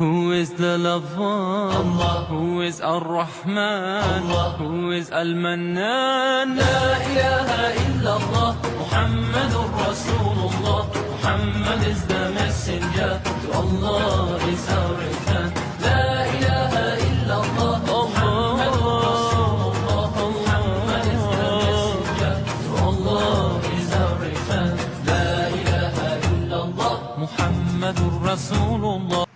Who is the lover? Allah. Who is Ar-Rahman? Allah. Who is Al-Mannan? La ilaha illallah. Muhammadur Rasulullah. Muhammad is the messenger. To Allah is our return. La ilaha illallah. Muhammadur Rasulullah. Muhammad is the messenger. To Allah is our return. La ilaha illallah. Muhammadur Rasulullah.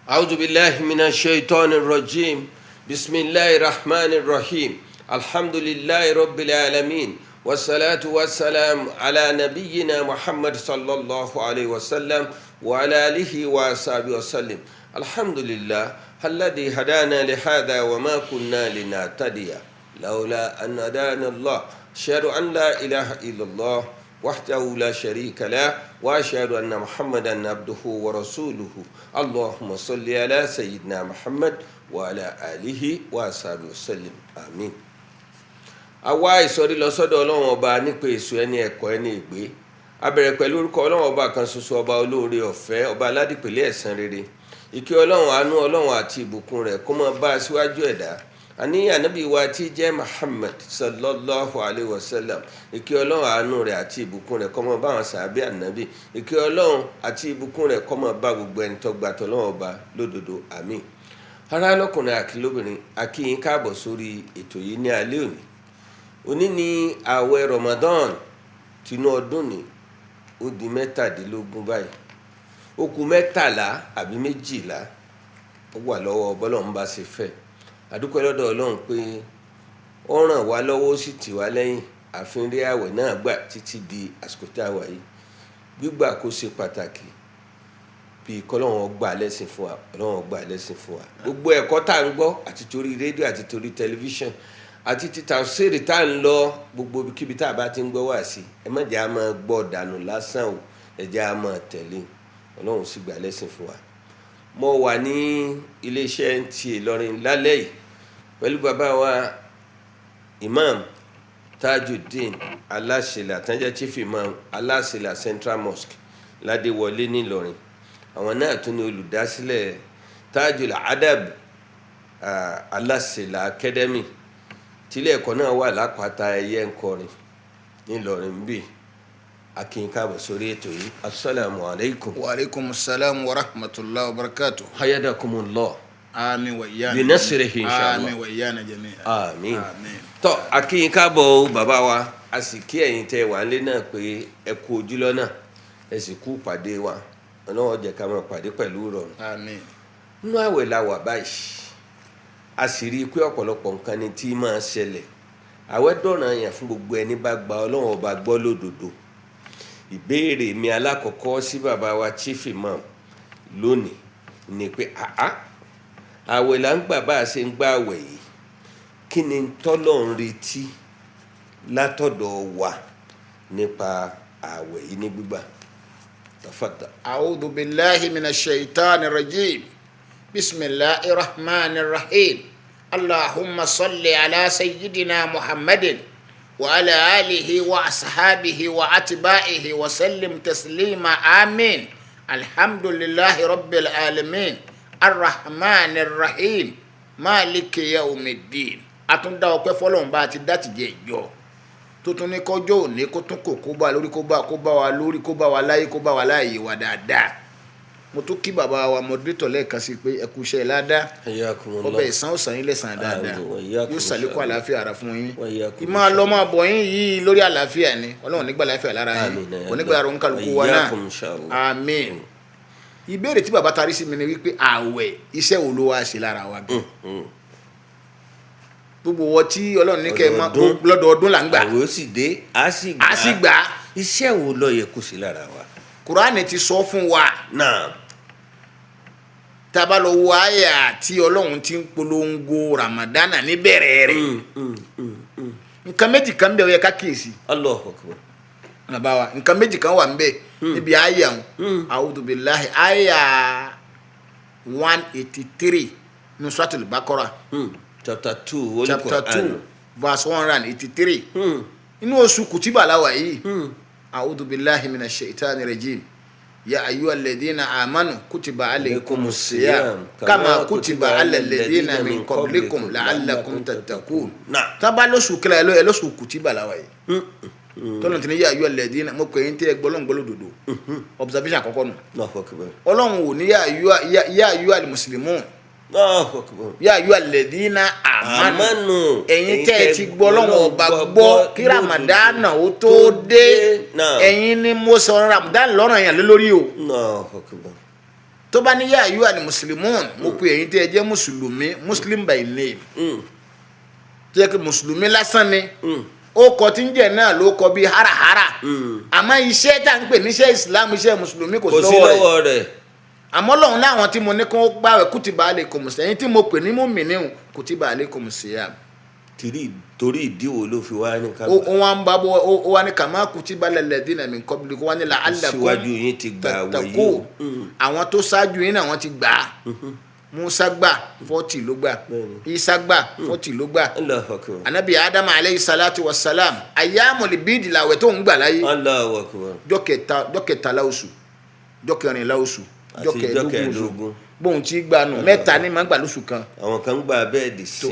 أعوذ بالله من الشيطان الرجيم بسم الله الرحمن الرحيم الحمد لله رب العالمين والصلاة والسلام على نبينا محمد صلى الله عليه وسلم وعلى آله وصحبه وسلم الحمد لله الذي هدانا لهذا وما كنا لنهتدي لولا أن هدانا الله أشهد أن لا إله إلا الله وحده لا شريك له وأشهد أن محمدا عبده ورسوله اللهم صل على سيدنا محمد وعلى آله وصحبه وسلم آمين. àwa ìsọ̀rí lọ sọ́dọ̀ Ọlọ́run ọba nípa èso ẹni ẹ̀kọ́ ẹni ìgbé a bẹ̀rẹ̀ pẹ̀lú orúkọ Ọlọ́run ọba kan ṣoṣo ọba olóore ọ̀fẹ́ ọba aládìpẹ̀lẹ́ ẹ̀san rere ìkẹ́ Ọlọ́run àánú Ọlọ́run àti ìbùkún rẹ̀ kó máa bá aṣíwájú ẹ̀dá àní ànábì wa tí jẹ́ Muhammad sallallahu alayhi wa sallam ìkẹ́ Ọlọ́run àánú rẹ̀ àti ìbùkún rẹ̀ kó máa bá àwọn sàábé ànábì ìkẹ́ Ọlọ́run àti ìbùkún rẹ̀ kó máa bá gbogbo ẹni tó gbà tọ́ Ọlọ́run ọba lódodo àmín. ará lọ́kùnrin àti lóbìnrin a kí yín káàbọ̀ sórí ètò yìí ní alẹ́ òní. òní ni ààwẹ̀ Ramadan tinú ọdún ni ó di 17 báyìí ó kù 13 àbí 12 ó wà lọ́wọ́ bọ́lọ́run bá ṣe fẹ́ àdúpẹ́ lọ́dọ̀ Ọlọ́run pé ó ràn wá lọ́wọ́ ó sì tì wá lẹ́yìn àfin rí àwẹ̀ náà gbà títí di àsìkò tá a wà yìí gbígbà kó ṣe pàtàkì bí kọ́lọ́run gbà lẹ́sìn fún wa Ọlọ́run gbà lẹ́sìn fún wa gbogbo ẹ̀kọ́ tá à ń gbọ́ àti torí rédíò àti torí tẹlifíṣàn àti títà sèrè tá à ń lọ gbogbo kíbi tá a bá ti ń gbọ́ wá sí ẹ má jẹ́ a máa gbọ́ dànù lásán o ẹ jẹ́ a máa tẹ̀lé Ọlọ́run sì gbà lẹ́sìn fún wa. mo wà ní iléeṣẹ́ ti Ìlọrin lálẹ́ yìí pẹ̀lú bàbá wa Imam Tajudeen Alasela tánjẹ́ chief imam Alasela Central Mosque Ládéwọlé nílọrin àwọn náà tún ní olùdásílẹ̀ Tajul Adab Alasela Academy tílé ẹ̀kọ́ náà wà lápáta ẹyẹ ńkọrin nílọrin bíi akin káàbọ̀ sórí ètò yìí assalamu alaikum. wa alaikum salam wa rahmatullahi wa barakatuh. hayadakumullah. Àmín wa iyana. bi nasrihi inshallah. Àmín wa iyana jami'an. Àmín. Tó akin káàbọ̀ bàbá wa a sì kí ẹ̀yin tẹ́ wà nílé náà pé ẹ kú ojú lọ́nà ẹ sì kú pàdé wa Ọlọ́run jẹ́ ká máa pàdé pẹ̀lú ìrọ̀rùn. Àmín. nínú àwẹ̀ la wà báyìí a sì rí i pé ọ̀pọ̀lọpọ̀ nǹkan ni tí máa ṣẹlẹ̀ àwẹ̀ dọ̀ràn yẹn fún gbogbo ẹni bá gba Ọlọ́run ọba gbọ́ lódodo. ìbéèrè mi alákọ̀ọ́kọ́ sí bàbá wa chief imam lónìí ni pé àwẹ̀ là ń gbà bá a ṣe ń gbà àwẹ̀ yìí kí ni tọ́lọ́run retí látọ̀dọ̀ wa nípa àwẹ̀ yìí ní gbígbà. tafadhal. A'udhu billahi minash shaitani rajim. Bismillahir rahmanir rahim. Allahumma salli ala sayyidina Muhammadin وعلى آله وأصحابه وأتباعه وسلم تسليما آمين. الحمد لله رب العالمين الرحمن الرحيم مالك يوم الدين. àtúndá ọpẹ́ fọ́lọ́run bá ti dá tìjẹ́ ìjọ tó tún ní kọjọ́ òní kó tún kó bá lórí kó bá wa lórí kó bá wa láyé kó bá wa láàyè wa dáadáa. mo tún kí bàbá wa moderator lẹ́ẹ̀kan sí pé ẹ kú iṣẹ́ ládàá ọbẹ̀ ìsan ó sàn yín lẹ́sàn dáadáa yóò sàlékún àlàáfíà ara fún yín ìmọ̀ àlọ́mọ àbọ̀ yín yìí lórí àlàáfíà ni Ọlọ́run nígbà àlàáfíà lára yín onígbà àrùn kálukú wa náà àmín. ìbéèrè tí bàbá tarí sí mi ni wípé àwẹ̀ iṣẹ́ wo ló wá ṣe lára wa gan gbogbo wọ tí Ọlọ́run ní kẹ́ ẹ mọ́ lọ́dọọdún là ń gbà àwẹ̀ ó sì dé á sì gbà iṣẹ́ wo ló yẹ kó ṣe lára wa. Kùránì ti sọ fún wa náà tábà lọ wo àyà tí Ọlọ́run ti ń polongo Ramadana níbẹ̀rẹ̀ rẹ̀ nǹkan méjì kan bẹ̀ ó yẹ ká kíyèsí. Allahu Akbar. bàbá wa nǹkan méjì kan wà ńbẹ̀ níbi àyà a'udhu billahi àyà 183 ní Suratul Baqarah chapter 2 verse 183 inú oṣù kùtìbà la wà yìí a'udhu billahi minash shaitani rajim ya ayyuhalladhina amanu kutiba alaykumus siyam kama kutiba alal ladhina min qablikum la'allakum tattaqun. Taba lóṣù kila ẹ lóṣù kutiba la wa yìí tọ́lọ̀ tí ní ya ayyuhalladhina mo pè yín tí ẹ gbọ́lọ́ngbọ́lọ́ dodo observation àkọ́kọ́ nù ọlọ́run ò ní ya ayyuhal muslimun ya ayyuhalladhina amanu ẹ̀yin tẹ́ ẹ ti gbọ́ ọlọ́run ọba gbọ́ kí Ramadan ó tó dé ẹ̀yin ni mo sọ Ramadan lọ́rọ̀ yẹn lórí o tó bá ní ya ayyuhal muslimun mo pè ẹ̀yin tẹ́ ẹ jẹ́ mùsùlùmí muslim by name tó yẹ kí mùsùlùmí lásán ni ó kọ tí ń jẹ náà ló kọ bíi harahara àmọ́ iṣẹ́ tá à ń pè níṣẹ́ Islam iṣẹ́ mùsùlùmí kò sí lọ́wọ́ rẹ̀ àmọ́ lọ́hùn láwọn tí mo ní kí wọ́n gbààwẹ̀ kutiba alaykumus siyam tí mo pè ní mùmínìn kutiba alaykumus siyam. torí ìdíwò ló fi wá ní ká. ó wá ń bá bọ́ ó wá ní kama kutiba alal ladhina min qablikum wá ní la'allakum tattaqun àwọn tó ṣáájú yín náà wọ́n ti gbà á. Musa gbà 40 ló gbà Isa gbà 40 ló gbà anabi Adam alayhi salatu wa salam ayyamul bid làwẹ̀ tó ń gbà láyé jọ́ kẹtàlá oṣù jọ́ kẹrìnlá oṣù jọ́ kẹẹ̀dógún oṣù bóun ti gbà nù mẹ́ta ní máa ń gbà lóṣù kan. àwọn kan gbà bẹ́ẹ̀ dì sí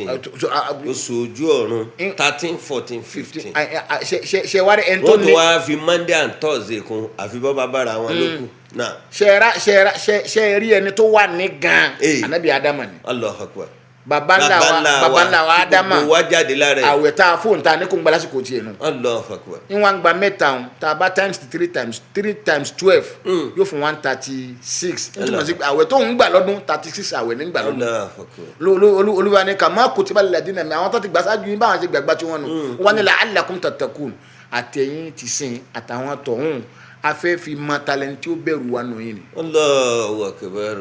oṣù ojú ọ̀run 13 14 15. ṣe wá rí ẹni tó ní. wọ́n tó wá fi Monday and Thursday kun àfi bọ́ bá bára wọn lókù. ṣe rí ẹni tó wà ní gan anabi Adama ni. Allahu Akbar. baba ńlá wa Adama wá jáde lára ẹ̀. àwẹ̀ tá a fóun ta ní kó ń gba lásìkò tiẹ̀ nù. Allahu Akbar. ní wọn gba mẹ́ta ọ̀hún tá a bá times 3 times 12 yóò fún 136. nítorí sí àwẹ̀ tó ń gbà lọ́dún 36 àwẹ̀ ní gbà lọ́dún. Allahu Akbar. olúwa ni kama kutiba alal ladhina mi àwọn tó ti gbà sáájú yín báwọn ṣe gbàgbá tí wọ́n nù. wọ́n ní la'allakum tattaqun àtẹ̀yìn ti sìn àtàwọn tọ̀hún afẹ́ fi mọ talent tí ó bẹ̀rù wa nù yín ni. Allahu Akbar.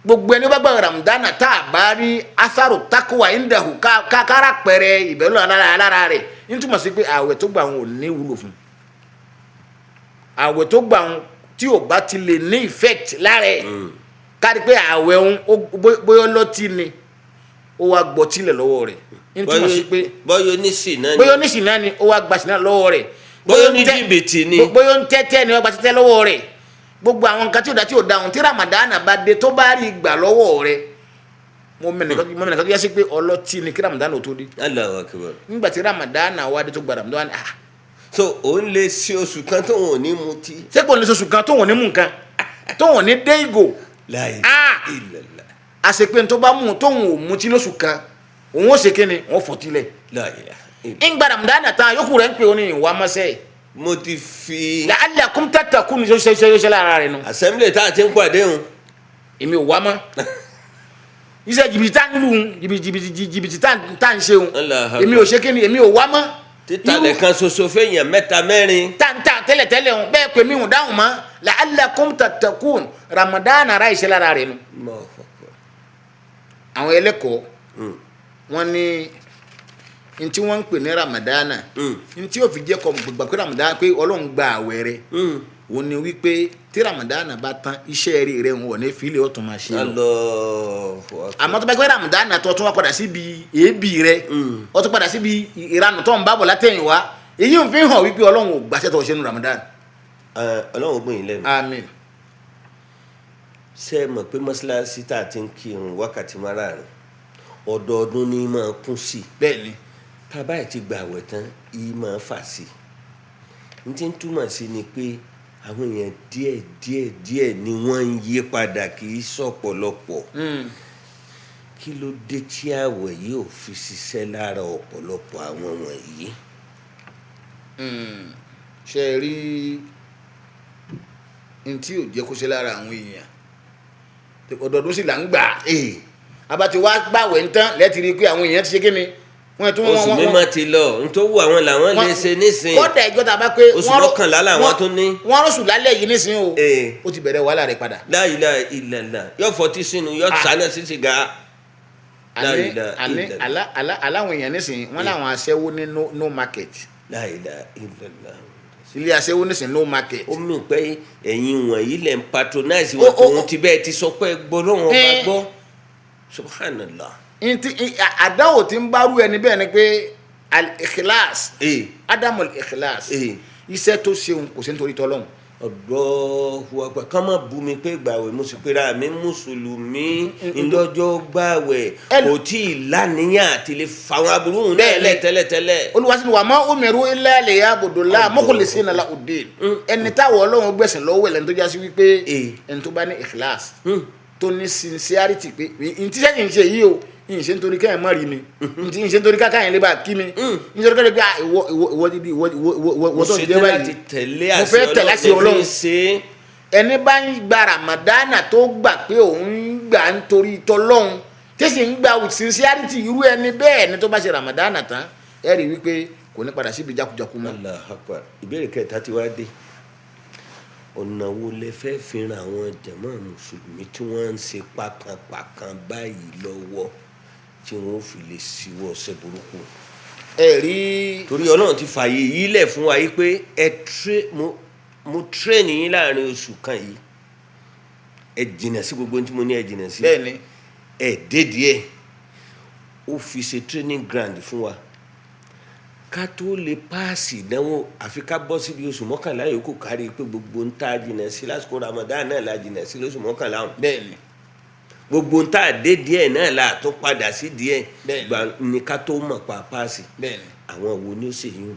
gbogbo ẹni bá gba Ramadan tá a bá rí asaru takuwa indahu kára pẹrẹ ìbẹ̀rù alára rẹ̀ nítumọ̀ sí pé àwẹ̀ tó gbà wọn ò ní wúlò fún àwẹ̀ tó gbà wọn tí ò bá ti lè ní effect lára ẹ̀ kárí pé àwẹ̀ wọn bóyá ọlọ́tí ni ó wá gbọ́ tílẹ̀ lọ́wọ́ rẹ̀ nítumọ̀ sí pé bóyá oníṣìí náà ni ó wá gbà sínú lọ́wọ́ rẹ̀ bóyá oníjìbìtì ni bóyá ń tẹ́tẹ́ ni wọ́n gba tẹ́tẹ́ lọ́wọ́ rẹ̀ gbogbo àwọn nǹkan tí ò da ohun tí Ramadan bá dé tó bá rí gbà lọ́wọ́ rẹ̀ mo mẹ́nìkan tó yẹ sí pé ọlọ́tí ni kí Ramadan ò tó dé. Allahu Akbar. nígbà tí Ramadan wá dé tó gba Ramadan ni so òun lè ṣe oṣù kan tó wọn ò ní mutí. ṣé kò ní oṣù kan tó wọn ò ní mú nǹkan tó wọn ò ní dé ìgò. La ilaha illallah. àṣepé tó bá mú tó wọn ò mutí lóṣù kan òun ó ṣe kíni wọn fọtílẹ̀. La ilaha illallah. ìgbà Ramadan tán yókù rẹ̀ ń pè ó ní ìwà mọ́sẹ̀. mo ti fi. la'allakum tattaqun ṣe lára rẹ̀ nù. assembly tá a ti ń pàdé hùn. èmi ò wá mọ́ iṣẹ́ jìbìtì tá ń lù ún jìbìtì tá ń ṣe ún èmi ò ṣe kí ni èmi ò wá mọ́. títàlẹ̀ kan ṣoṣo fẹ́yàn mẹ́ta mẹ́rin. tá tẹ́lẹ̀tẹ́lẹ̀ hùn bẹ́ẹ̀ pé mi ò dáhùn mọ́ la'allakum tattaqun Ramadan ara ìṣe lára rẹ̀ nù. àwọn ẹlẹ́kọ̀ọ́ wọ́n ní ntí wọ́n ń pè ní Ramadan ntí yóò fi jẹ́ kọ́ gbàgbà pé Ramadan pé Ọlọ́run gba àwẹ̀ rẹ̀ wọ́n ní wípé tí Ramadan bá tán iṣẹ́ rẹ̀ wọ́n ní fílẹ̀ ọ̀tún máa ṣe lọ. àmọ́ tó bá gbé Ramadan tó tún wá padà síbi èébì rẹ̀ ó tún padà síbi ìranù tó ń bá bọ̀ látẹ̀yìn wá èyí ń fi hàn wípé Ọlọ́run ò gbàṣẹ́ tó ṣe nu Ramadan. Ọlọ́run gbìn yín lẹ́nu. Àmín. ṣé ẹ mọ̀ pé mọ́ṣáláṣí tá a ti ń kírun wákàtí márààrún ọdọọdún ní máa kún sí i. bẹ́ẹ̀ ni. tábà ẹ̀ ti gbà àwẹ̀ tán yìí máa fà sí i. n ti ń túmọ̀ sí ni pé àwọn èèyàn díẹ̀ ni wọ́n ń yí padà kì í sọ̀pọ̀lọpọ̀. kí ló dé tí àwẹ̀ yìí ò fi ṣiṣẹ́ lára ọ̀pọ̀lọpọ̀ àwọn wọ̀nyí. ṣe rí n tí ò jẹ́ kó ṣe lára àwọn èèyàn ọdọọdún sì là ń gbà abati wá gbàwẹ̀ ń tán lẹ́tì rí i pé àwọn èèyàn ti ṣe kí ni. oṣù mímọ́ ti lọ nítorí wù àwọn làwọn lè ṣe nísìnyí. kọ́dà ìjọ tá a bá pé oṣù mọ́kànlá làwọn tún ní. wọ́n rọ́ṣù lálẹ́ yìí nísìnyí o ó ti bẹ̀rẹ̀ wàhálà rẹ̀ padà. La ilaha illallah yóò fọtí sínú yóò sànà sí sìgá. aláwọn èèyàn nísìnyí wọ́n láwọn aṣẹ́wó ní no market. La ilaha illallah. ilé aṣẹ́wó nísìnyí no market. ó mì pé ẹ̀yin wọ̀nyí lẹ̀ ń patronize wọn tòun ti bẹ́ẹ̀ ti sọ pé gbọ́dọ̀ wọn bá gbọ́ subhanallah. àdáwò tí ń bárú ẹni bẹ́ẹ̀ ni pé al-ikhlas adamul ikhlas iṣẹ́ tó ṣeun kò sí nítorí tọ́lọ́hún Allahu Akbar ká má bú mi pé gbàwẹ̀ mo sì pera mi mùsùlùmí ńlọ́jọ́ gbàwẹ̀ kò tí ì láníyàn àti lè fàwọn aburú náà tẹ́lẹ̀tẹ́lẹ̀. olùwàsí wa ma umiru illa liya'budullaha mukhlisina lahu-d-din ẹni táwọn Ọlọ́run gbẹ̀sìn lọ́wọ́ ẹ̀ lẹ́ni tó jásí wípé ẹni tó bá ní ikhlas tó ní sincerity pé ntí sẹ́yìn ṣe yìí o ìṣe nítorí kẹ́hìn mọ́ rí mi ìṣe nítorí káyìn lè bá kí mi nítorí kẹ́hìn pé ìwọ tó ń jẹ́ báyìí mo fẹ́ tẹ̀lé sí Ọlọ́run. ẹni bá ń gba Ramadana tó gbà pé òun gbà nítorí tọlọ́run tí sì ń gba with sincerity irú ẹni bẹ́ẹ̀ ni tó bá ṣe Ramadana tán ẹ rí wípé kò ní padà síbi jákujàku mọ́. Allahu Akbar ìbéèrè kẹta ti wá dé ọ̀nà wo lẹ fẹ́ fi ran àwọn jàmáà mùsùlùmí tí wọ́n ń ṣe pákànpákàn báyìí lọ́wọ́ tí wọ́n fi lè ṣíwọ́ ọ̀sẹ̀ burúkú. ẹ rí torí Ọlọ́run ti fààyè yìí lẹ̀ fún wa yìí pé mo tírẹ̀nì yín láàrin oṣù kan yìí ẹ jìnnà sí gbogbo tí mo ní ẹ jìnnà sí. bẹ́ẹ̀ni ẹ dédìí ẹ ó fi ṣe training ground fún wa ká tó lè páàsì ìdánwò àfi ká bọ́ síbi oṣù mọ́kànlá yòókù kárí pé gbogbo ń tá jìnnà sí lásìkò Ramadan náà la jìnnà sí lóṣù mọ́kànlá ọ̀hún. bẹ́ẹ̀ni gbogbo ń tá dé díẹ̀ náà la tó padà sí díẹ̀ Bẹ́ẹ̀ni. gbà ní ká tó mọ̀ pa páàsì. bẹ́ẹ̀ni àwọn wo ni ó sì yún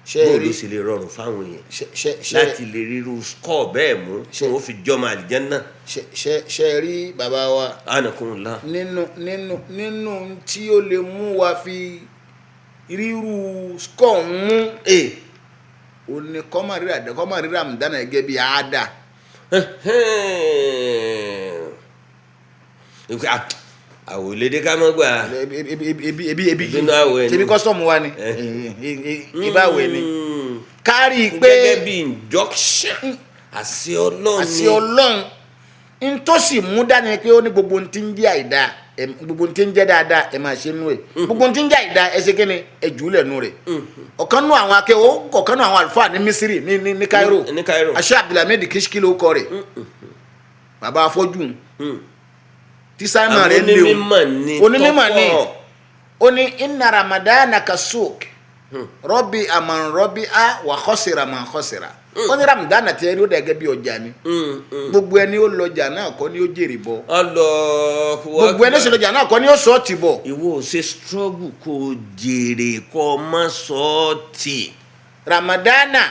ṣe bó rí ló sì lè rọrùn fáwọn èèyàn ṣe láti lè ríru skọ́ọ̀ bẹ́ẹ̀ mú tí wọ́n fi jọmọ àlìjánnà. ṣe rí bàbá wa anakunla. nínú tí ó lè mú wa fi ríru skọ̀ mú o ní kọ́mọ̀ rí Ramadana gẹ́gẹ́ bí àádá. àwọn òlédè ká mọ́ gbà. ebi nínú àwẹ̀ ni ṣebí kọ́sọ̀mù wa ni ìbáwẹ̀ ni kárí pé gẹ́gẹ́ bí injunction àṣẹ Ọlọ́run n tó sì mú dání pé ó ní gbogbo ohun tí ń jẹ́ àìdá gbogbo ohun tí ń jẹ́ dáadáa ẹ máa ṣe nú ẹ̀ gbogbo ohun tí ń jẹ́ àìdá ẹ ṣe kíni ẹ jù ú lẹ̀ nú rẹ̀ ọ̀kan nú àwọn akẹ́wọ́ ọ̀kan nú àwọn àlùfáà ní Misiri ní Cairo Aṣẹ́ Abdulhamid Kishki ló kọ rẹ̀ bàbá afọ́jú tí Simon rẹ̀ lé o onímọ̀ ni ó ní inna Ramadana kasuk rọ́bì àmàn rọ́bì á wà khasira man khasira ó ní Ramadana tí ẹni ó dẹ̀ gẹ́gẹ́ bí ọjà ni gbogbo ẹni ó lọjà náà kọ́ ni ó jèrè bọ́ gbogbo ẹni ó sì lọjà náà kọ́ ni ó sọ ọ́ ti bọ̀. ìwọ ò ṣe struggle kò jèrè kọ́ má sọ ọ́ tì. Ramadana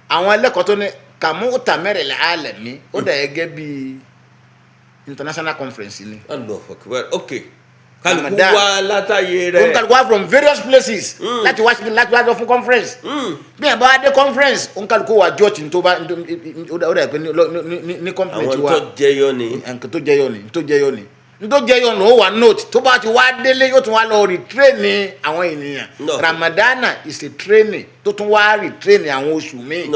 àwọn ẹlẹ́kọ̀ọ́ tó ní kàmú tàmẹ́rẹ̀lẹ̀ alẹ́mí ó dẹ̀ gẹ́gẹ́ bí international conference ni. ok kálukú wá látàyè rẹ̀. òun kálukú wá from various places láti wá lọ fún conference bí ẹ̀ bá wá dé conference òun kálukú wá jọ́ọ̀tì tó bá ó dà pé ní company tiwa àwọn tó jẹyọ ni. nǹkan tó jẹyọ ni ló wà note tó bá ti wá délé yóò tún wá lọ retrain àwọn ènìyàn. Ramadana is a training tó tún wá retrain àwọn oṣù míì.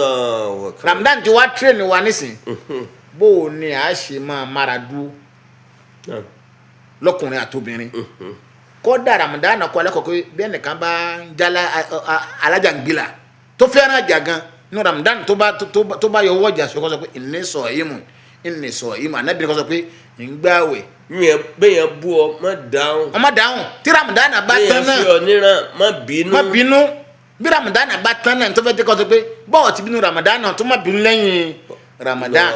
Ramadan ti wá train wa nísìn bó o ní a ṣe máa mára dúró lọ́kùnrin àtobìnrin kódà Ramadan kọ́ alẹ́kọ̀ọ́ pé bí ẹnìkan bá ń jala alájàngbìlà tó fẹ́ràn àjà gan ní Ramadan tó bá yọ owó ọjà sọ pé ìní sọ ìmù ànábìrin kọ́ sọ pé ìgbàwẹ̀. bẹ́ẹ̀ bú ọ má dáhùn. tí Ramadan bá tán náà bẹ́ẹ̀ fi ọ níran má bínú. bí Ramadan bá tán náà tó fẹ́ kọ́ sọ pé bọ́ọ̀ ti bínú Ramadan tó má bínú lẹ́yìn Ramadan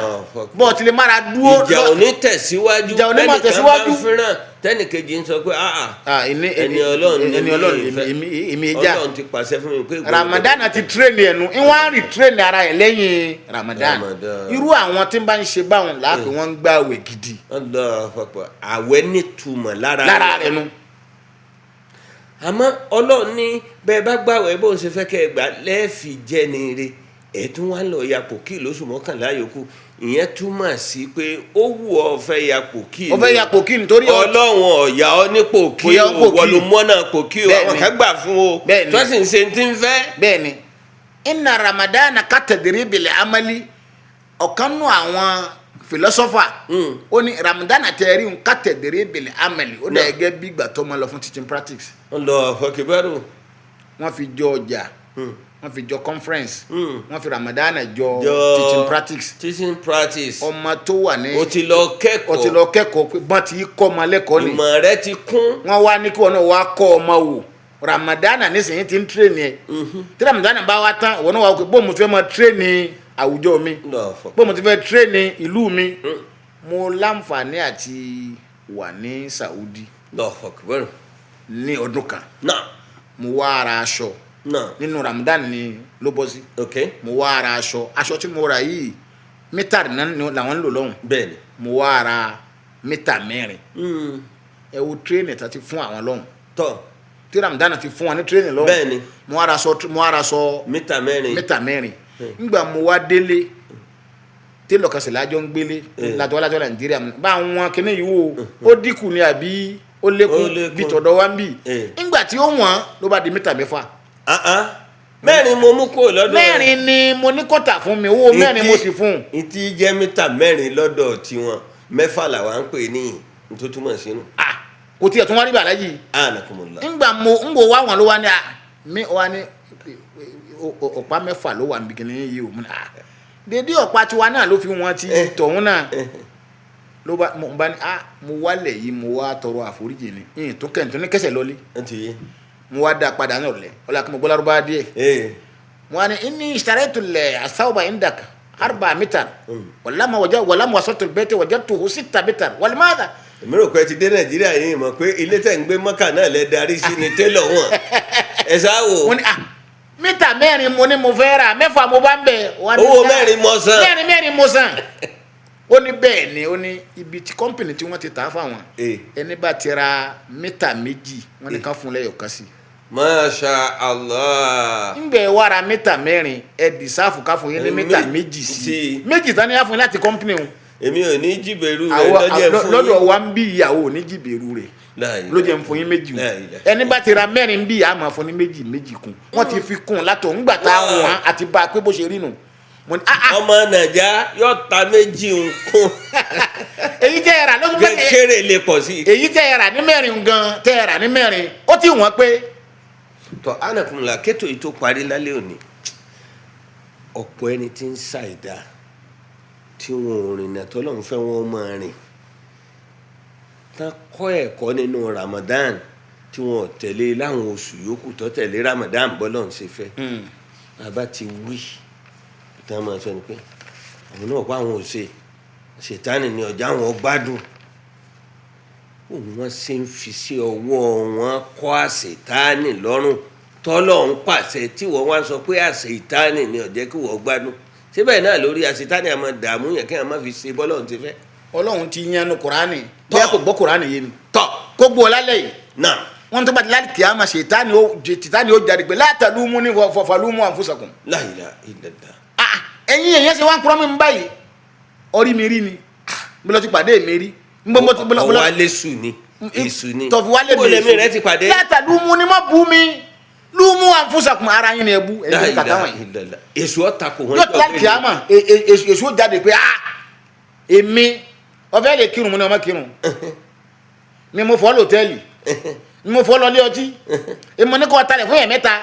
bọ́ọ̀ ti lè mára dúró. ìjà ò ní tẹ̀síwájú tẹnìkan bá ń fẹ́ràn tẹnìkejì ń sọ pé ẹni Ọlọ́run èmi ìjà Ọlọ́run ti pàṣẹ fún mi pé. Ramadan ti tírẹ̀nì ẹnu ìwọ̀n á rí tírẹ̀nì ara ẹ̀ lẹ́yìn Ramadan irú àwọn tí ń bá ń ṣe báwọn láàpẹ̀ wọ́n ń gbààwẹ̀ gidi. àwẹ̀ nítumọ̀ lára rẹ̀ nu. àmọ́ Ọlọ́run ní bẹ́ẹ̀ bá gbààwẹ̀ bó ń ṣe fẹ́ kẹ́ ẹ gbà lẹ́ẹ̀fì jẹ́ ni re ẹ̀tún wá lọ yapò kí lóṣù mọ́kànlá yòókù ìyẹn túmọ̀ sí pé ó wù ọ́ fẹ́ yapò kí ó fẹ́ yapò kí nítorí Ọlọ́run ọ̀yà ọ́ nípò kí wọlùmọ́nà pò kí àwọn kan gbà fún o tó sì ń ṣe ti ń fẹ́. bẹ́ẹ̀ni inna Ramadana katadribil amali ọ̀kan nù àwọn philosopher ó ní Ramadan àtẹ̀rí ń katadribil amali ó dà gẹ́gẹ́ bí ìgbà tó máa lọ fún teaching practice. wọ́n lọ fọkìbẹ́rù. wọ́n fi jọ ọjà wọ́n fi jọ conference wọ́n fi Ramadan jọ teaching practice ọmọ tó wà ní o ti lọ kẹ́kọ̀ọ́ pé bọ́n ti kọ́ ọmọ lẹ́kọ̀ọ́ ni ìmọ̀ rẹ ti kún wọ́n wá ní kí wọn náà wá kọ́ ọmọ wò Ramadan nísìnyí ti ń train ẹ tí Ramadan bá wá tán wọn náà wá pé bóun fẹ́ máa train àwùjọ mi pé mo ti fẹ́ tírẹ́nì ìlú mi mo láǹfààní àti wà ní Saudi ní ọdún kan mo wá ara aṣọ nínú Ramadan ni ló bọ́ sí mo wá ara aṣọ tí mo rà yìí mítà làwọn ń lò lọ́hùn mo wá ara mítà 4 ẹ wo tírẹ́nì tá ti fún àwọn lọ́hùn tí Ramadan ti fún wọn ní tírẹ́nì lọ́hùn mo wá ara aṣọ mítà 4 nígbà mo wá délé télọ̀ kan sì lájọ́ ń gbélé lájọ́ Nàìjíríà bá wọn kíní yìí wò ó dínkù ní àbí ó lékún bí tọ̀dọ̀ wá ń bì nígbà tí ó wọ̀n ló bá di mítà 6. 4 mo mú kó lọ́dọ̀ 4 ni mo ní kọ́tà fún mi owó 4 mo sì fún un. ìtì jẹ́ mítà 4 lọ́dọ̀ tiwọn 6 làwọn ń pè ní tó túmọ̀ sínú. kò tiẹ̀ tún wá rí bàlá yìí. nígbà mo wá wọn ló wá ní ọ̀pá 6 ló wà níbi kìnìún yìí o dédé ọ̀pá tiwa náà ló fi wọn ti tọ̀hún náà ló bá ní mo wálẹ̀ yìí mo wá tọrọ àforíjì ni ìyìn tó kẹ́ni tó ní kẹsẹ̀ lọ́lé mo wá dá padà náà lẹ̀ ọ̀là kí mo gbọ́ lárúbá díẹ̀ mo wá ní inni ishtaraytu as-sawba indaka 4 mitar walamma wasaltu al-bayta wajadtuhu 6 mitar wal madha. èmi rò pé ti dé Nàìjíríà yìí mọ̀ pé ilé tẹ̀ ń gbé Mọ́kà náà lẹ darí sí ni télọ̀ wọn ẹ sáwò. wọ́n ní mítà 4 mo ní mo fẹ́ rà 6 mo bá ń bẹ̀. owó 4 mo san. 4 mo san. ó ní bẹ́ẹ̀ ni ó ní ibi tí kọ́mpìnì tí wọ́n ti tà á fáwọn ẹni bá ti ra mítà 2 wọ́n ní ká fún lẹ́yọ̀ kan sí. Masha Allah. ńgbẹ́ wá ra mítà 4 ẹ dì sáfù ká fún yín ní mítà 2 sí. 2 tán ní á fún yín láti kọ́mpìnì o. èmi ò ní jìbẹ̀rù rẹ̀ lọ́jọ́ fún yín. lọ́dọ̀ wa ń bí ìyàwó ò ní jìbẹ̀rù rẹ̀ ló jẹ́ ń fún yín 2 o ẹni bá ti ra 4 ń bí ìyá máa fún ní 2 kún wọ́n ti fi kún látọ̀ ńgbà tá a wọ̀n àti bá a pé bó ṣe rí nù. ọmọ Nàìjà yóò ta 2 kún. èyí tẹ́ ẹ rà ló gbé kéré lè pọ̀ sí. èyí tẹ́ ẹ rà ní 4 gan tẹ́ ẹ rà ní 4 ó ti wọ́n pé. tọ́ anakunla kétò yìí tó parí lálẹ́ òní ọ̀pọ̀ ẹni tí ń ṣàìdá tí wọn ò rìnà tọ́lọ́run fẹ́ wọn máa rìn tán kọ́ ẹ̀kọ́ nínú Ramadan tí wọn ò tẹ̀lé láwọn oṣù yòókù tó tẹ̀lé Ramadan bọ́lọ́run ṣe fẹ́ bàbá ti wí tí wọ́n máa sọ ni pé àwọn náà pa àwọn òṣè ṣètánì ní ọjà àwọn gbádùn wọ́n ṣe ń fi sí ọwọ́ wọn kọ́ àṣetánì lọ́rùn tọ́lọ́run pàṣẹ tí wọ́n wá sọ pé àṣetánì ní ọ̀jẹ́ kí wọ́n gbádùn síbẹ̀ náà lórí àṣetánì àmọ́ dààmú yẹn kí wọ́n má fi ṣe bọ́lọ́run ti fẹ́. Ọlọ́run ti yanu Kùránì bẹ́ẹ̀ kò gbọ́ Kùránì yé mi kó gbọ́ lálẹ́ yìí náà wọ́n tó bá ti láti kí á máa ṣètánì ó jáde pé la talumu ní falumu anfusakum. La ilaha illallah. ẹ̀yin èèyàn ṣe wá ń kúrọ́ mi báyìí orí mi rí ni bí lọ ti pàdé mi rí. ọwọ́ alẹ́ sùn ni èsù ni tọ̀fù wálé mi èsù rẹ ti pàdé. la talumu ní má bú mi lumu anfusakum ara yín ni ẹ bú ẹni kàtà wọ̀nyí. èsù ọ̀tà kò wọ́n jọ láti kí á mà èsù ó jáde pé èmi ọ̀fẹ́ lè kírun mo ní ọmọ kírun mi mo fọ́ lọ́tẹ́ẹ̀lì mo fọ́ lọ lé ọtí èmo ní kò wá talẹ̀ fún yẹn 3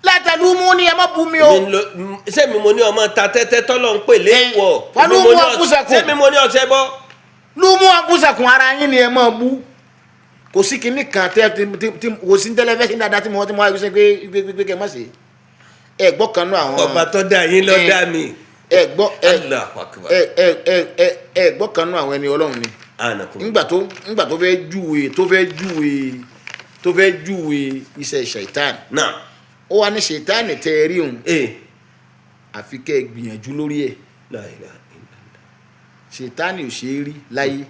látàlú mú ni ẹ má bú mi o. ṣé mi mo ní ọmọ ta tẹ́tẹ́ tọ́lọ́ ń pè léwọ̀. wàlú mú akúsàkùn ṣé mi mo ní ọ̀sẹ̀ bọ́. lú mú akúsàkùn ara yín ni ẹ má bú. kò sí kinní kan tí kò sí tẹlifíṣìn dáadáa tí mo wá ṣe pé kẹ má ṣe. ẹ gbọ́ kan náà àwọn. ọba tó dá yín ló dá mi. ẹ gbọ́ kan náà àwọn ẹni Ọlọ́run ni. nígbà tó fẹ́ júwe iṣẹ́ ṣàìtàn. náà ó wá ní ṣètánì tẹ ẹ rí òun àfi kẹ́ ẹ gbìyànjú lórí ẹ̀ ṣètánì ò ṣe é rí láyé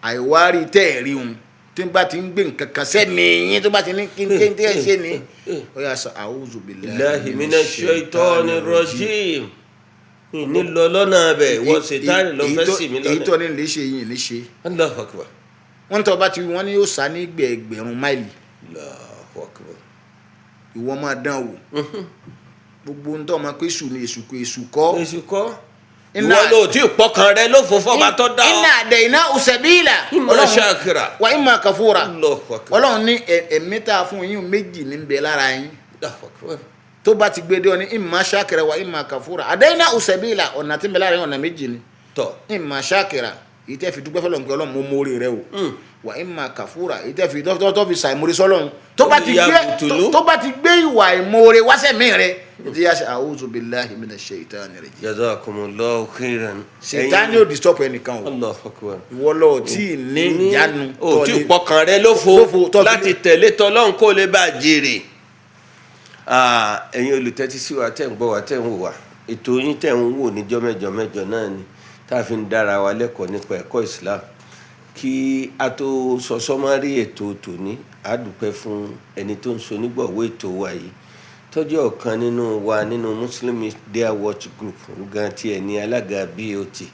àìwárí tẹ́ ẹ rí òun tí n bá ti ń gbé nǹkan kan sẹ́ni yín tó bá ti ní kí n tẹ́ ẹ ṣe ni ó yà sọ a'udhu billahi minash shaitani rajim ní lọ lọ́nà abẹ wọ́n ṣètánì lọ fẹ́ sí mi lọ́nà. èyí tó ní lè ṣe yìí ní ṣe. Allahu akbar. wọ́n tọ́ bá ti wọ́n ní yóò sá ní ẹgbẹ̀rún máìlì. ìwọ máa dán wò gbogbo ń tọ́ ma pé èṣù ni èṣù kọ́ ìwọ ló tí pọkàn rẹ ló fò fọba tó dá ọ. iná àdẹ iná usabila imma shakira wa imma kafura Ọlọ́run ní ẹ̀mí tá a fún yín 2 ní bẹ lára yín tó bá ti gbé dé ọ ní imma shakira wa imma kafura àdẹ iná usabila ọ̀nà tí ń bẹ lára yín ọ̀nà 2 ni imma shakira èyí tẹ́ fi dúpẹ́ fọlọ́run pé ọlọ́run mo mórí rẹ o wà á máa kàfúrà èyí tẹ́ fi tó fi ṣàìmórí sọ́lọ́run tó bá ti gbé ìwà ìmoore wáṣẹ̀mí rẹ ètò yà ṣe a'udhu billahi minash shaitani rajim. jazakumullahu khairan. sèǹtánì ò disturb ẹnìkan o. Allahu akbar. ìwọ lọ tí ì ní ìyanu. o tí pọkàn rẹ lófo láti tẹ̀lé tọ́lọ́run kó lè bá jèrè. ẹ̀yin olùtẹ́tí sí wa tẹ̀ ń gbọ́ wa tẹ̀ ń wò wá ètò yín tẹ̀ ń wò níjọ́ mẹ́jọ náà ni tá a fi ń dára wa lẹ́kọ̀ọ́ nípa ẹ̀kọ́ Islam. Kí a tó sọ sọ́mọ́rí ètò tòní a dúpẹ́ fún ẹni tó ń so nígbọ̀wọ́ ètò wa yìí tọ́jú ọ̀kan nínú wa nínú Muslim Media Watch Group gan tí ẹ̀ ní alága BOT tí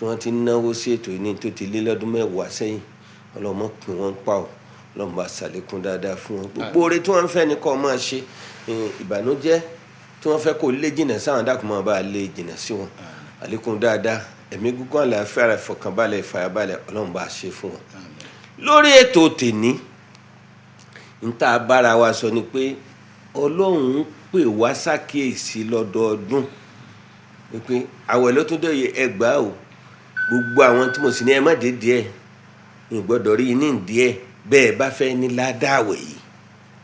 wọ́n ti náwó sí ètò yìí ní tó ti lé lọ́dún 10 sẹ́yìn ọlọ́mọ pín wọn pa ọ́ ọlọ́mọ àṣàlékún dáadáa fún wọn gbogbo oore tí wọ́n ń fẹ́ ní kọ́ máa ṣe ìbànújẹ́ tí wọ́n fẹ́ kó lé jìnnà sáwọn dákùnmọ́ bá lé jìnnà sí wọn àlékún dáadáa ẹ̀mí gígùn àlàáfíà rẹ̀ fọkànbalẹ̀ ìfàyàbalẹ̀ ọlọ́run bá ṣe fún wọn. lórí ètò tèní ń tá a bára wa sọ ni pé ọlọ́run pè wá ṣàkíyèsí lọ́dọọdún pé àwẹ̀ ló tún dọ̀yẹ ẹgbàá o gbogbo àwọn tí mo sì ní ẹ má dé díẹ̀ ní gbọ́dọ̀ rí ní díẹ̀ bẹ́ẹ̀ bá fẹ́ ní ládàá àwẹ̀ yìí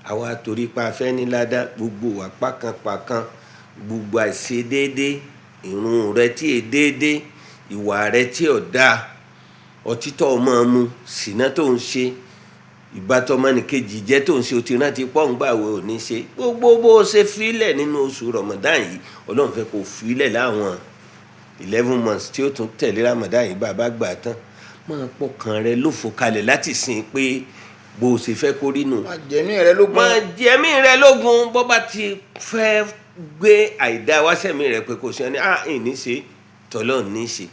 àwa torí pa fẹ́ ní ládàá gbogbo wà pákánpákán gbogbo àìṣedéédé ìrun rẹ tí è déédé ìwà rẹ tí ò dáa ọtítọ́ ọmọ mu ṣìnà tó ń ṣe ìbátan ọmọnìkejì jẹ́ tó ń ṣe o ti rántí pọ́ǹgbàwé ò ní ṣe gbogbo bó o ṣe fílẹ̀ nínú oṣù Ramadan yìí ọlọ́run fẹ́ kó fílẹ̀ láwọn 11 months tí ó tún tẹ̀lé Ramadan yìí bàbá gbà tán máa pọkàn rẹ lófo kalẹ̀ láti sìn pé bó o ṣe fẹ́ kó rí nù. máa jẹ̀mí rẹ lógún bó bá ti fẹ́ gbé àìdá wáṣẹ̀mí rẹ pé kò ṣe ní ìní ṣe tọ́lọ́ ní ṣe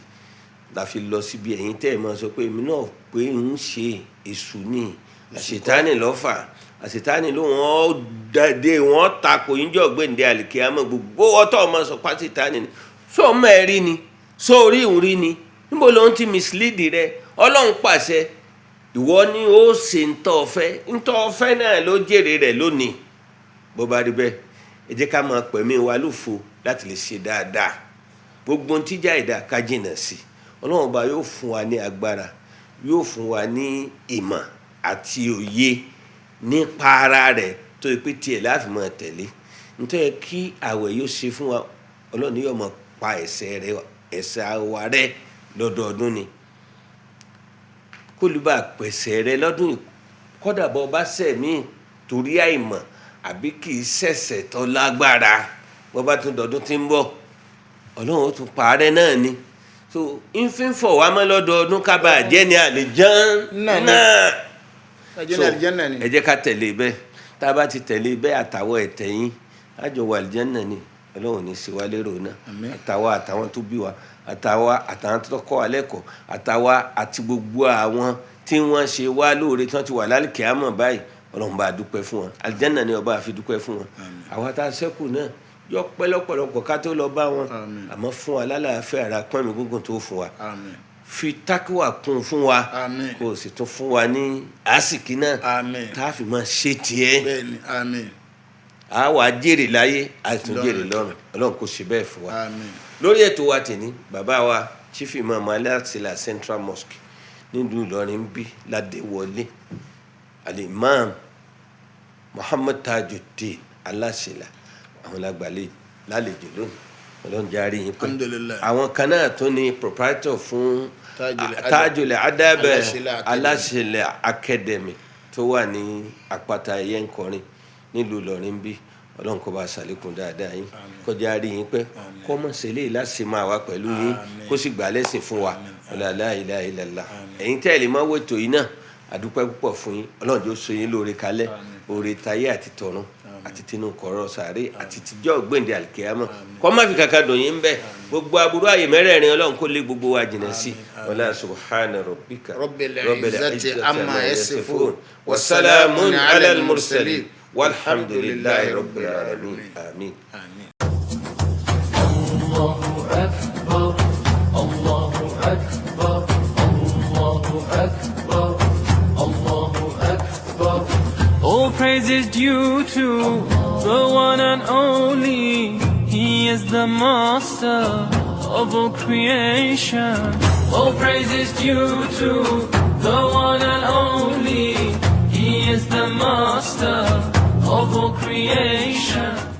la fi lọ síbi ẹ̀yìn tẹ́ ẹ̀ máa sọ pé èmi náà pé ń ṣe èṣù ní àṣetánì lọ́fà àṣetánì ló wọ́n dé wọ́n takò yíjọ́ gbẹ̀ǹdẹ̀ àlìkè àmọ́ gbogbo ọtọ́ ọmọ sọ pátítánì ni sọ ọmọ ẹ̀ rí ni sọ orí ìwúrí ni níbo ló ń ti mislead rẹ ọlọ́run pàṣẹ ìwọ ni ó ṣe ntọ́ ọ̀fẹ́ náà ló jèrè rẹ̀ lónìí bó bá rí bẹ́ẹ̀ ẹ jẹ́ ká máa pẹ̀mí wa lófo láti lè ṣe dáadáa gbogbo ohun tíjà ìdá ká jìnnà sí ọlọ́run ọba yóò fún wa ní agbára yóò fún wa ní ìmọ̀ àti òye nípa ara rẹ̀ tó yẹ pé tiẹ̀ láti máa tẹ̀lé nítorí kí àwẹ̀ yóò ṣe fún wa ọlọ́run yóò máa pa ẹ̀ṣẹ̀ wa rẹ́ lọ́dọọdún ni kó lè bá pẹ̀ṣẹ̀ rẹ lọ́dún kọ́dà bọ́ bá ṣẹ̀ mí torí àìmọ̀ àbí kì í ṣẹ̀ṣẹ̀ tó lágbára bọ́ bá tún dọ̀dún tí ń bọ̀ ọlọ́run ó tún parẹ́ náà ni so ìfín fọ̀ wá mọ́ lọ́dọọdún kábàá jẹ́ ní àlìjánnà ẹ jẹ́ ká tẹ̀lé bẹ́ẹ̀ tá a bá ti tẹ̀lé bẹ́ẹ̀ àtàwọn ẹ̀tẹ̀yìn àjọ wà àlìjánnà ni ọlọ́run ní sí wa lérò náà àtàwọn tó bí wa àtàwọn tó kọ́ wa lẹ́kọ̀ọ́ àti gbogbo àwọn tí wọ́n ṣe wá lóore tí wọ́n ti wà lálùkẹ́ àmọ́ báyìí ọlọ́run bá dúpẹ́ fún wọn àlìjánnà ni ọba àfi dúpẹ́ fún wọn àwọn tá a ṣẹ́kù náà yọ pẹ́ lọ́pọ̀lọpọ̀ ká tó lọ bá wọn àmọ́ fún wa lálàáfíà ara pọ́n mi gúngùn tó fún wa fi tákìwà kún fún wa kó o sì tún fún wa ní àsìkí náà tá a fi máa ṣe tiẹ̀ a wà jèrè láyé a tún jèrè lọ́run ọlọ́run kò ṣe bẹ́ẹ̀ fún wa lórí ètò wa tèmi bàbá wa chief imam alasila Central Mosque nílùú Ìlọrin bí ládéwọlé alimam Muhammad Tajuddin Alasila àwọn lágbàlẹ̀ lálejò lónìí ọlọ́run járe yín pé àwọn kan náà tó ní proprietor fún Tajul Adab Alasila Academy tó wà ní àpáta ẹ̀yẹ ńkọrin nílùú Ìlọrin bí ọlọ́run kó bá ṣàlékún dáadáa yín kọjá rí yín pé kọ́ mọ̀ sílé láti máa wá pẹ̀lú yín kó sì gbà lẹ́sìn fún wa la ilaha illallah ẹ̀yin tẹ́ ẹ̀ lè máa wò ètò yìí náà àdúpẹ́ púpọ̀ fún yín ọlọ́run yóò so yín lóore kalẹ̀ oore tayé àti tọ̀run àti tinú kọ̀rọ̀ sàárè àti tìjọ́ gbèǹde àlìkèyámọ̀ kọ́ má fi kankan dùn yín bẹ́ẹ̀ gbogbo aburú àyè mẹ́rẹ̀ẹ̀rin ọlọ́run kó lé gbogbo wa jìnnà sí wala subhana rabbika rabbil izzati amma yasifun wa salamun ala al-mursalin walhamdulillahi rabbil alamin amin. Allahu akbar Allahu akbar Allahu akbar Allahu akbar. All praise is due to the one and only. He is the master of all creation. All praise is due to the one and only. He is the master of all creation.